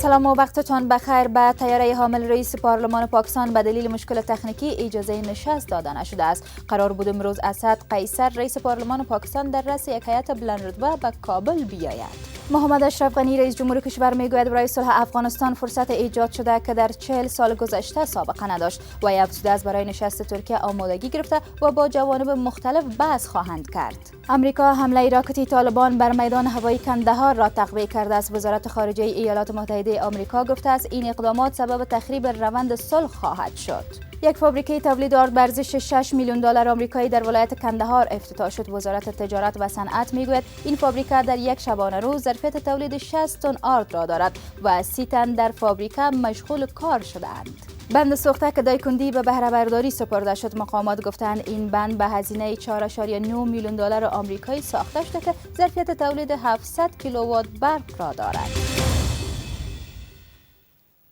سلام و وقتتان بخیر. به طیاره حامل رئیس پارلمان پاکستان به دلیل مشکل تکنیکی اجازه نشست داده نشده است. قرار بود امروز اسد قیصر رئیس پارلمان پاکستان در رأس یک هیئت بلند رتبه به کابل بیاید. محمد اشرف غنی رئیس جمهور کشور میگوید برای صلح افغانستان فرصت ایجاد شده که در 40 سال گذشته سابقه نداشت. وی افزوده است برای نشست ترکیه آمادگی گرفته و با جوانب مختلف بحث خواهند کرد. امریکا حمله راکتی طالبان بر میدان هوایی کندهار را تقویه کرده است. وزارت خارجه ایالات متحده آمریکا گفته است این اقدامات سبب تخریب روند صلح خواهد شد. یک فابریکه تولید آرد به ارزش 6 میلیون دلار آمریکایی در ولایت کندهار افتتاح شد. وزارت تجارت و صنعت میگوید این فابریکه در یک شبانه روز ظرفیت تولید 60 تن آرد را دارد و 30 تن در فابریکه مشغول کار شده‌اند. بند سوخته که دایکندی به بهره برداری سپرده شد. مقامات گفتند این بند به هزینه 4.9 میلیون دلار آمریکایی ساخته شده که ظرفیت تولید 700 کیلووات برق را دارد.